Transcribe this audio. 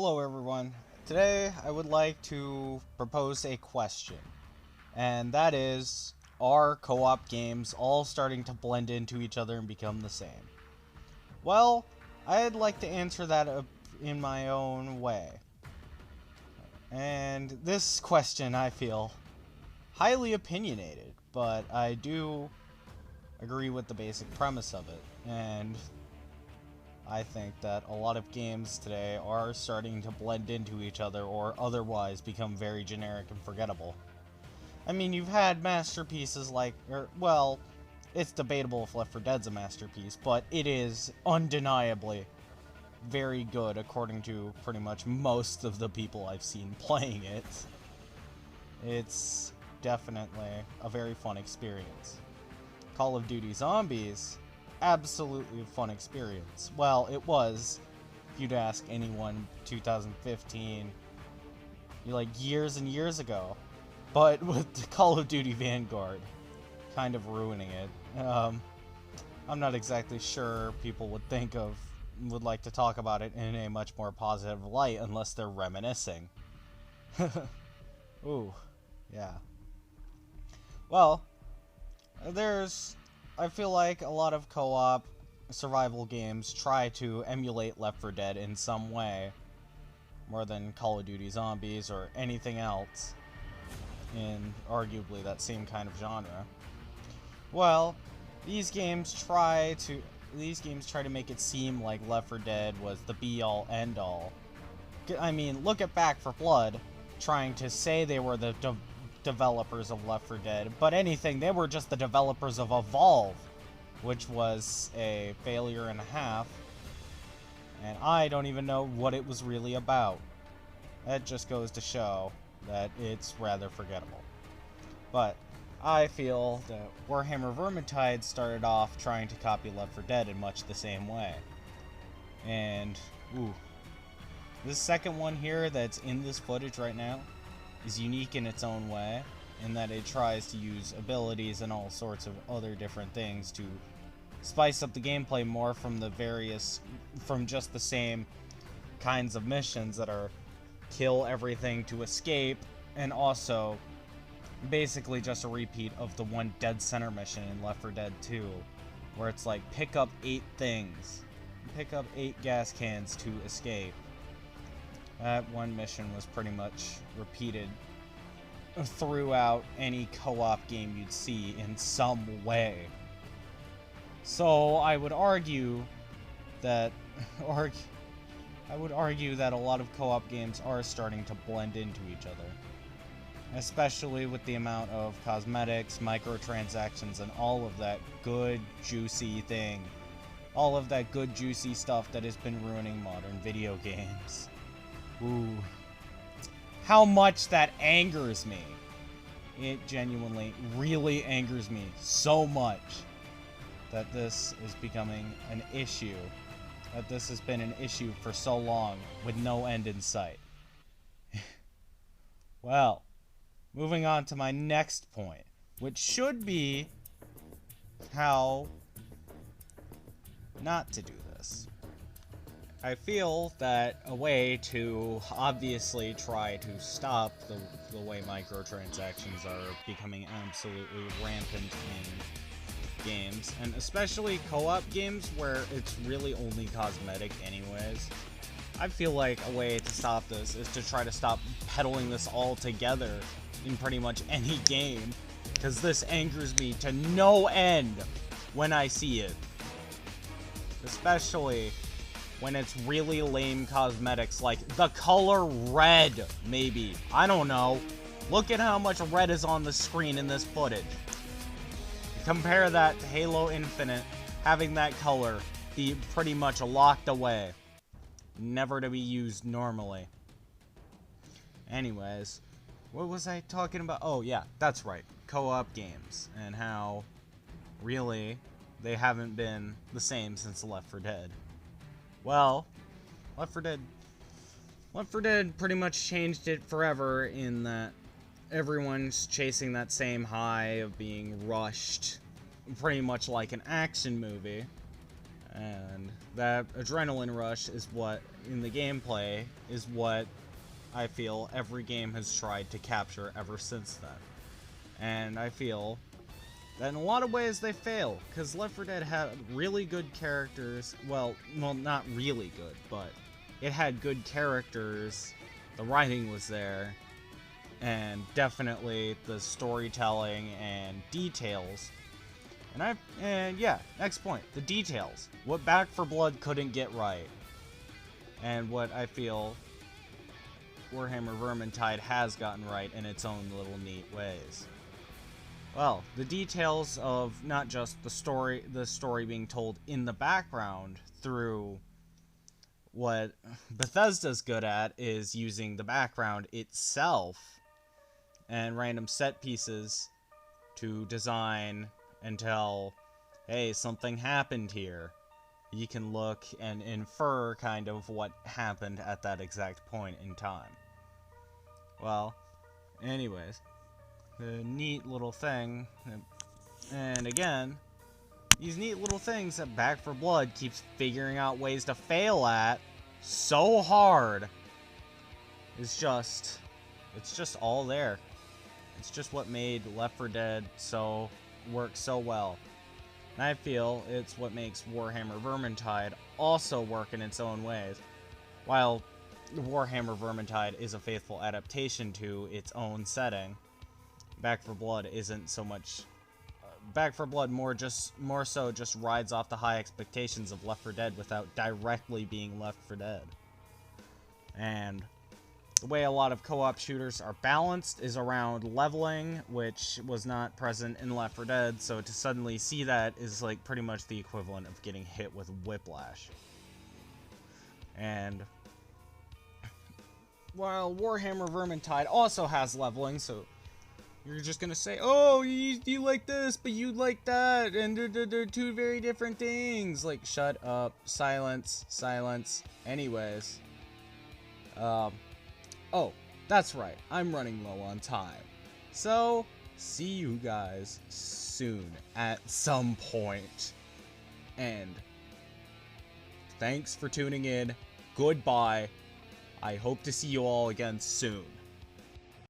Hello everyone. Today I would like to propose a question, and that is, are co-op games all starting to blend into each other and become the same? Well, I'd like to answer that in my own way. And this question, I feel, highly opinionated, but I do agree with the basic premise of it, and I think that a lot of games today are starting to blend into each other or otherwise become very generic and forgettable. I mean, you've had masterpieces like, well, it's debatable if Left 4 Dead's a masterpiece, but it is undeniably very good according to pretty much most of the people I've seen playing it. It's definitely a very fun experience. Call of Duty Zombies, absolutely a fun experience. Well, it was, if you'd ask anyone 2015, like years and years ago. But with Call of Duty Vanguard kind of ruining it, I'm not exactly sure people would like to talk about it in a much more positive light unless they're reminiscing. Ooh, yeah. Well, I feel like a lot of co-op survival games try to emulate Left 4 Dead in some way, more than Call of Duty Zombies or anything else in arguably that same kind of genre. Well, these games try to make it seem like Left 4 Dead was the be-all, end-all. I mean, look at Back 4 Blood, trying to say they were the developers of Left 4 Dead, but they were just the developers of Evolve, which was a failure and a half, and I don't even know what it was really about. That just goes to show that it's rather forgettable. But I feel that Warhammer Vermintide started off trying to copy Left 4 Dead in much the same way. And, ooh, this second one here that's in this footage right now is unique in its own way, in that it tries to use abilities and all sorts of other different things to spice up the gameplay more from just the same kinds of missions that are kill everything to escape, and also basically just a repeat of the one Dead Center mission in Left 4 Dead 2, where it's like pick up 8 things, pick up 8 gas cans to escape. That one mission was pretty much repeated throughout any co-op game you'd see in some way. So I would argue that a lot of co-op games are starting to blend into each other, especially with the amount of cosmetics, microtransactions, and all of that good juicy stuff that has been ruining modern video games. Ooh. How much that angers me. It genuinely, really angers me so much that this is becoming an issue. That this has been an issue for so long with no end in sight. Well, moving on to my next point, which should be how not to do this. I feel that a way to obviously try to stop the way microtransactions are becoming absolutely rampant in games, and especially co-op games where it's really only cosmetic anyways, I feel like a way to stop this is to try to stop peddling this all together in pretty much any game, because this angers me to no end when I see it. Especially when it's really lame cosmetics, like the color red, maybe. I don't know. Look at how much red is on the screen in this footage. Compare that to Halo Infinite, having that color be pretty much locked away, never to be used normally. Anyways, what was I talking about? Oh yeah, that's right, co-op games, and how really they haven't been the same since Left 4 Dead. Well, Left 4 Dead pretty much changed it forever in that everyone's chasing that same high of being rushed, pretty much like an action movie. And that adrenaline rush is what, in the gameplay, is what I feel every game has tried to capture ever since then. And I feel that in a lot of ways they fail, because Left 4 Dead had really good characters. Well, not really good, but it had good characters, the writing was there, and definitely the storytelling and details. And yeah, next point, the details. What Back 4 Blood couldn't get right, and what I feel Warhammer Vermintide has gotten right in its own little neat ways. Well, the details of not just the story being told in the background through what Bethesda's good at is using the background itself and random set pieces to design and tell, hey, something happened here. You can look and infer kind of what happened at that exact point in time. Well, anyways, the neat little thing, and again, these neat little things that Back 4 Blood keeps figuring out ways to fail at so hard, it's just all there. It's just what made Left 4 Dead work so well. And I feel it's what makes Warhammer Vermintide also work in its own ways. While Warhammer Vermintide is a faithful adaptation to its own setting, Back 4 Blood isn't so much. Back 4 Blood more so just rides off the high expectations of Left 4 Dead without directly being Left 4 Dead. And the way a lot of co-op shooters are balanced is around leveling, which was not present in Left 4 Dead, so to suddenly see that is like pretty much the equivalent of getting hit with whiplash. And while Warhammer Vermintide also has leveling, so you're just gonna say, oh, you like this, but you like that, and they're two very different things. Like, shut up. Silence. Silence. Anyways. Oh, that's right. I'm running low on time. So, see you guys soon at some point. And thanks for tuning in. Goodbye. I hope to see you all again soon.